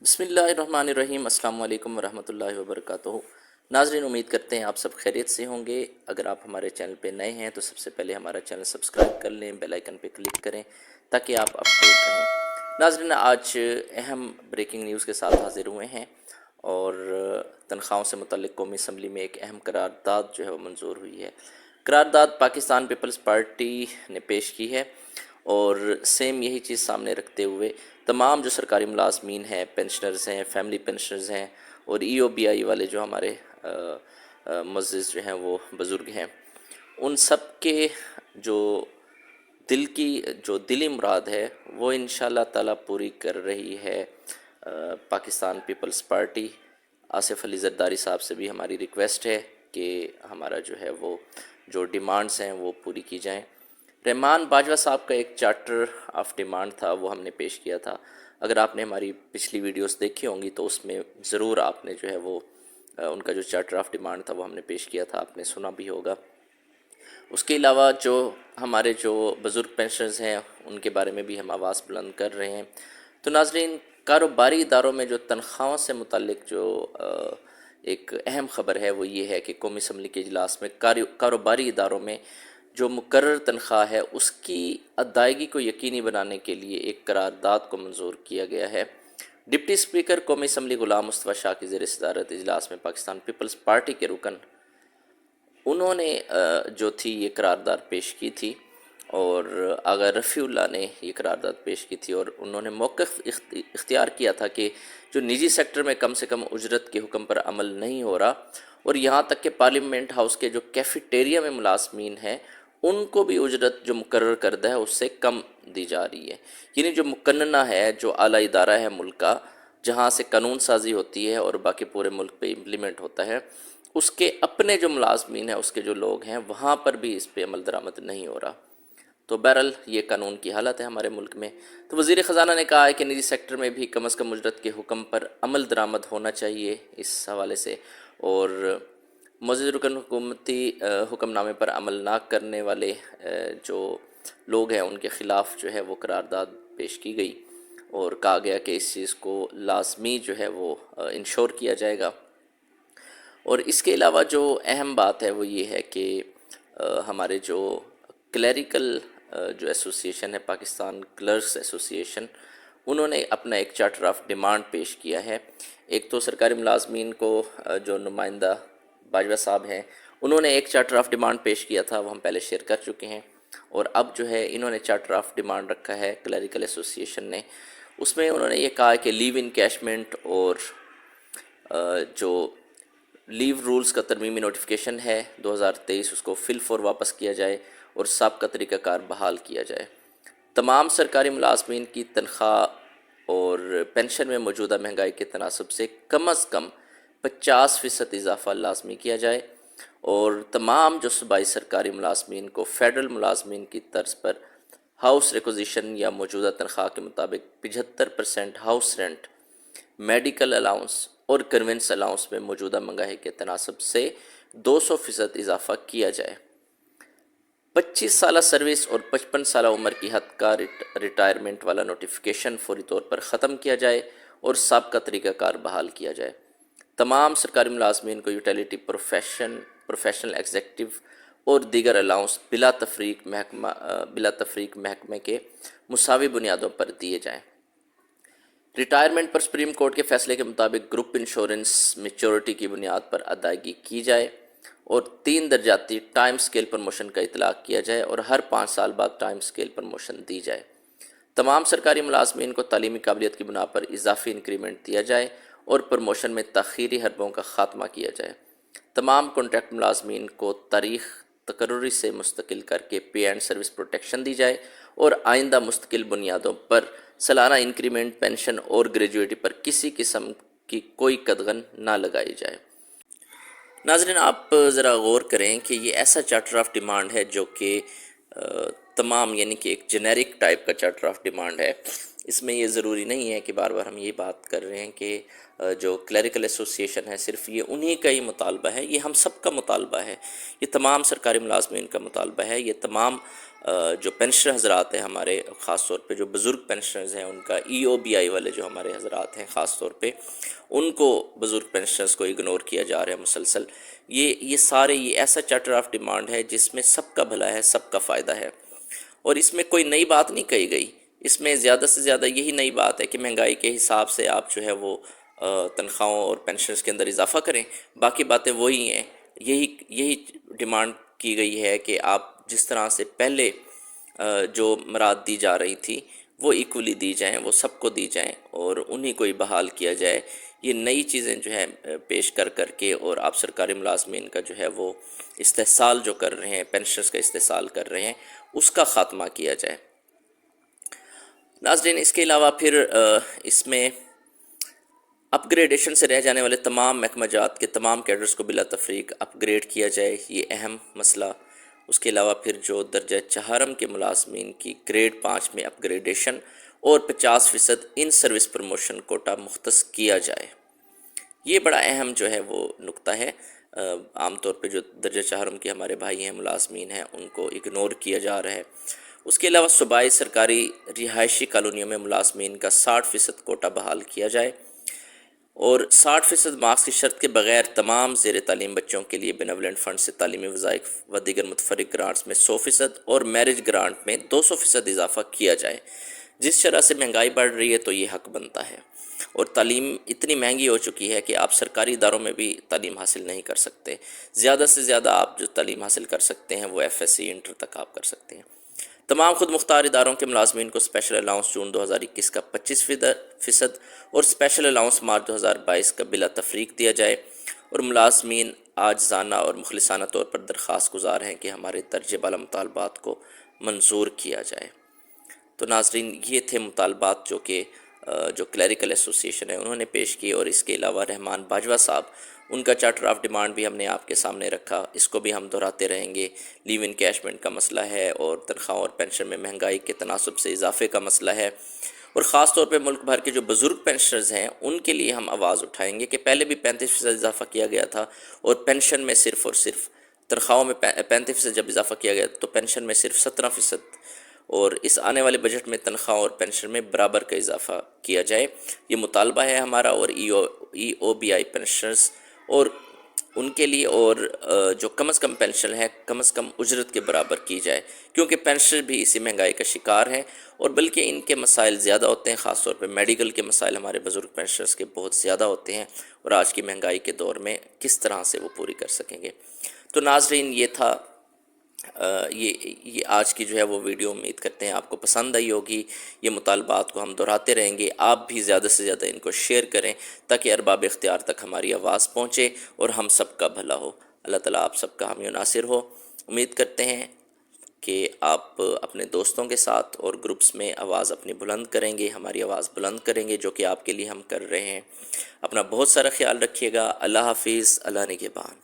بسم اللہ الرحمن الرحیم۔ السلام علیکم ورحمۃ اللہ وبرکاتہ۔ ناظرین، امید کرتے ہیں آپ سب خیریت سے ہوں گے۔ اگر آپ ہمارے چینل پہ نئے ہیں تو سب سے پہلے ہمارا چینل سبسکرائب کر لیں، بیل آئیکن پہ کلک کریں تاکہ آپ اپڈیٹ رہیں۔ ناظرین، آج اہم بریکنگ نیوز کے ساتھ حاضر ہوئے ہیں اور تنخواہوں سے متعلق قومی اسمبلی میں ایک اہم قرارداد جو ہے وہ منظور ہوئی ہے۔ قرارداد پاکستان پیپلز پارٹی نے پیش کی ہے اور سیم یہی چیز سامنے رکھتے ہوئے تمام جو سرکاری ملازمین ہیں، پینشنرز ہیں، فیملی پینشنرز ہیں اور ای او بی آئی والے جو ہمارے معزز جو ہیں وہ بزرگ ہیں، ان سب کے جو دلی مراد ہے وہ انشاءاللہ تعالیٰ پوری کر رہی ہے پاکستان پیپلز پارٹی۔ آصف علی زرداری صاحب سے بھی ہماری ریکویسٹ ہے کہ ہمارا جو ہے وہ جو ڈیمانڈز ہیں وہ پوری کی جائیں۔ رحمان باجوہ صاحب کا ایک چارٹر آف ڈیمانڈ تھا، وہ ہم نے پیش کیا تھا۔ اگر آپ نے ہماری پچھلی ویڈیوز دیکھی ہوں گی تو اس میں ضرور آپ نے جو ہے وہ ان کا جو چارٹر آف ڈیمانڈ تھا وہ ہم نے پیش کیا تھا، آپ نے سنا بھی ہوگا۔ اس کے علاوہ جو ہمارے جو بزرگ پینشنرز ہیں ان کے بارے میں بھی ہم آواز بلند کر رہے ہیں۔ تو ناظرین، کاروباری اداروں میں جو تنخواہوں سے متعلق جو ایک اہم خبر ہے وہ یہ ہے کہ قومی اسمبلی کے اجلاس میں کاروباری اداروں میں جو مقرر تنخواہ ہے اس کی ادائیگی کو یقینی بنانے کے لیے ایک قرارداد کو منظور کیا گیا ہے۔ ڈپٹی اسپیکر قومی اسمبلی غلام مصطفیٰ شاہ کی زیر صدارت اجلاس میں پاکستان پیپلز پارٹی کے رکن انہوں نے جو تھی یہ قرارداد پیش کی تھی اور آغا رفیع اللہ نے یہ قرارداد پیش کی تھی اور انہوں نے موقف اختیار کیا تھا کہ جو نجی سیکٹر میں کم سے کم اجرت کے حکم پر عمل نہیں ہو رہا اور یہاں تک کہ پارلیمنٹ ہاؤس کے جو کیفیٹیریا میں ملازمین ہیں ان کو بھی اجرت جو مقرر کردہ ہے اس سے کم دی جا رہی ہے۔ یعنی جو مقننہ ہے، جو اعلیٰ ادارہ ہے ملک کا، جہاں سے قانون سازی ہوتی ہے اور باقی پورے ملک پہ امپلیمنٹ ہوتا ہے، اس کے اپنے جو ملازمین ہیں، اس کے جو لوگ ہیں، وہاں پر بھی اس پہ عمل درآمد نہیں ہو رہا۔ تو بہرحال یہ قانون کی حالت ہے ہمارے ملک میں۔ تو وزیر خزانہ نے کہا ہے کہ نجی سیکٹر میں بھی کم از کم اجرت کے حکم پر عمل درآمد ہونا چاہیے اس حوالے سے، اور معزز رکن حکومتی حکم نامے پر عمل نہ کرنے والے جو لوگ ہیں ان کے خلاف جو ہے وہ قرارداد پیش کی گئی اور کہا گیا کہ اس چیز کو لازمی جو ہے وہ انشور کیا جائے گا۔ اور اس کے علاوہ جو اہم بات ہے وہ یہ ہے کہ ہمارے جو کلیریکل جو ایسوسیشن ہے، پاکستان کلرکس ایسوسیشن، انہوں نے اپنا ایک چارٹر آف ڈیمانڈ پیش کیا ہے۔ ایک تو سرکاری ملازمین کو جو نمائندہ باجوہ صاحب ہیں انہوں نے ایک چارٹر آف ڈیمانڈ پیش کیا تھا، وہ ہم پہلے شیئر کر چکے ہیں، اور اب جو ہے انہوں نے چارٹر آف ڈیمانڈ رکھا ہے کلیریکل ایسوسیشن نے۔ اس میں انہوں نے یہ کہا کہ لیو انکیشمنٹ اور جو لیو رولز کا ترمیمی نوٹیفیکیشن ہے 2023 اس کو فل فور واپس کیا جائے اور سابقہ طریقہ کار بحال کیا جائے۔ تمام سرکاری ملازمین کی تنخواہ اور پینشن میں موجودہ مہنگائی کے تناسب سے کم از کم 50% اضافہ لازمی کیا جائے اور تمام جو صوبائی سرکاری ملازمین کو فیڈرل ملازمین کی طرز پر ہاؤس ریکوزیشن یا موجودہ تنخواہ کے مطابق 75% ہاؤس رینٹ، میڈیکل الاؤنس اور کنوینس الاؤنس میں موجودہ مہنگائی کے تناسب سے 200% اضافہ کیا جائے۔ 25 سالہ سروس اور 55 سالہ عمر کی حد کا ریٹائرمنٹ والا نوٹیفیکیشن فوری طور پر ختم کیا جائے اور سابقہ طریقہ کار بحال کیا جائے۔ تمام سرکاری ملازمین کو یوٹیلیٹی پروفیشنل ایگزیکٹو اور دیگر الاؤنس بلا تفریق محکمے کے مساوی بنیادوں پر دیے جائیں۔ ریٹائرمنٹ پر سپریم کورٹ کے فیصلے کے مطابق گروپ انشورنس میچورٹی کی بنیاد پر ادائیگی کی جائے اور 3 درجاتی ٹائم سکیل پروموشن کا اطلاق کیا جائے اور ہر 5 سال بعد ٹائم سکیل پروموشن دی جائے۔ تمام سرکاری ملازمین کو تعلیمی قابلیت کی بنا پر اضافی انکریمنٹ دیا جائے اور پروموشن میں تاخیری حربوں کا خاتمہ کیا جائے۔ تمام کانٹریکٹ ملازمین کو تاریخ تقرری سے مستقل کر کے پے اینڈ سروس پروٹیکشن دی جائے اور آئندہ مستقل بنیادوں پر سالانہ انکریمنٹ، پینشن اور گریجویٹی پر کسی قسم کی کوئی قدغن نہ لگائی جائے۔ ناظرین، آپ ذرا غور کریں کہ یہ ایسا چارٹر آف ڈیمانڈ ہے جو کہ تمام، یعنی کہ ایک جنیرک ٹائپ کا چارٹر آف ڈیمانڈ ہے۔ اس میں یہ ضروری نہیں ہے کہ بار بار ہم یہ بات کر رہے ہیں کہ جو کلیریکل ایسوسیشن ہے صرف یہ انہی کا ہی مطالبہ ہے، یہ ہم سب کا مطالبہ ہے، یہ تمام سرکاری ملازمین کا مطالبہ ہے، یہ تمام جو پینشنر حضرات ہیں ہمارے، خاص طور پہ جو بزرگ پینشنرز ہیں ان کا EOBI والے جو ہمارے حضرات ہیں خاص طور پہ ان کو، بزرگ پینشنرز کو اگنور کیا جا رہا ہے مسلسل۔ یہ سارے یہ ایسا چارٹر آف ڈیمانڈ ہے جس میں سب کا بھلا ہے، سب کا فائدہ ہے، اور اس میں کوئی نئی بات نہیں کہی گئی۔ اس میں زیادہ سے زیادہ یہی نئی بات ہے کہ مہنگائی کے حساب سے آپ جو ہے وہ تنخواہوں اور پینشنز کے اندر اضافہ کریں، باقی باتیں وہی ہیں۔ یہی ڈیمانڈ کی گئی ہے کہ آپ جس طرح سے پہلے جو مراد دی جا رہی تھی وہ ایکولی دی جائیں، وہ سب کو دی جائیں اور انہی کو ہی بحال کیا جائے۔ یہ نئی چیزیں جو ہے پیش کر کے، اور آپ سرکاری ملازمین کا جو ہے وہ استحصال جو کر رہے ہیں، پینشنرز کا استحصال کر رہے ہیں، اس کا خاتمہ کیا جائے۔ ناظرین، اس کے علاوہ پھر اس میں اپ گریڈیشن سے رہ جانے والے تمام محکمہ جات کے تمام کیڈرز کو بلا تفریق اپ گریڈ کیا جائے، یہ اہم مسئلہ۔ اس کے علاوہ پھر جو درجہ چہارم کے ملازمین کی گریڈ 5 میں اپ گریڈیشن اور 50% ان سروس پروموشن کوٹا مختص کیا جائے، یہ بڑا اہم جو ہے وہ نقطہ ہے۔ عام طور پہ جو درجہ چہارم کے ہمارے بھائی ہیں، ملازمین ہیں، ان کو اگنور کیا جا رہا ہے۔ اس کے علاوہ صوبائی سرکاری رہائشی کالونیوں میں ملازمین کا 60% کوٹا بحال کیا جائے، اور 60% مارکس کی شرط کے بغیر تمام زیر تعلیم بچوں کے لیے بینولنٹ فنڈ سے تعلیمی وظائف و دیگر متفرق گرانٹس میں 100% اور میرج گرانٹ میں 200% اضافہ کیا جائے۔ جس شرح سے مہنگائی بڑھ رہی ہے تو یہ حق بنتا ہے، اور تعلیم اتنی مہنگی ہو چکی ہے کہ آپ سرکاری اداروں میں بھی تعلیم حاصل نہیں کر سکتے۔ زیادہ سے زیادہ آپ جو تعلیم حاصل کر سکتے ہیں وہ FSc انٹر تک آپ کر سکتے ہیں۔ تمام خود مختار اداروں کے ملازمین کو اسپیشل الاؤنس جون 2021 کا 25% اور اسپیشل الاؤنس مارچ 2022 کا بلا تفریق دیا جائے، اور ملازمین عاجزانہ اور مخلصانہ طور پر درخواست گزار ہیں کہ ہمارے درجہ بالا مطالبات کو منظور کیا جائے۔ تو ناظرین، یہ تھے مطالبات جو کلیریکل ایسوسی ایشن ہے انہوں نے پیش کیے، اور اس کے علاوہ رحمان باجوہ صاحب، ان کا چارٹر آف ڈیمانڈ بھی ہم نے آپ کے سامنے رکھا، اس کو بھی ہم دہراتے رہیں گے۔ لیو انکیشمنٹ کا مسئلہ ہے، اور تنخواہوں اور پینشن میں مہنگائی کے تناسب سے اضافے کا مسئلہ ہے، اور خاص طور پہ ملک بھر کے جو بزرگ پینشنرز ہیں ان کے لیے ہم آواز اٹھائیں گے کہ پہلے بھی 35% اضافہ کیا گیا تھا، اور پینشن میں صرف اور صرف، تنخواہوں میں 35% جب اضافہ کیا گیا تو پینشن میں صرف 17%، اور اس آنے والے بجٹ میں تنخواہ اور پینشن میں برابر کا اضافہ کیا جائے۔ یہ مطالبہ ہے ہمارا، اور EOBI پینشنرز اور ان کے لیے، اور جو کم از کم پینشن ہے کم از کم اجرت کے برابر کی جائے، کیونکہ پینشنر بھی اسی مہنگائی کا شکار ہیں، اور بلکہ ان کے مسائل زیادہ ہوتے ہیں، خاص طور پہ میڈیکل کے مسائل ہمارے بزرگ پینشنرز کے بہت زیادہ ہوتے ہیں، اور آج کی مہنگائی کے دور میں کس طرح سے وہ پوری کر سکیں گے۔ تو ناظرین، یہ تھا یہ آج کی جو ہے وہ ویڈیو، امید کرتے ہیں آپ کو پسند آئی ہوگی۔ یہ مطالبات کو ہم دہراتے رہیں گے، آپ بھی زیادہ سے زیادہ ان کو شیئر کریں تاکہ ارباب اختیار تک ہماری آواز پہنچے اور ہم سب کا بھلا ہو۔ اللہ تعالیٰ آپ سب کا حامی و ناصر ہو۔ امید کرتے ہیں کہ آپ اپنے دوستوں کے ساتھ اور گروپس میں آواز اپنی بلند کریں گے، ہماری آواز بلند کریں گے، جو کہ آپ کے لیے ہم کر رہے ہیں۔ اپنا بہت سارا خیال رکھیے گا۔ اللہ حافظ، اللہ نگہبان۔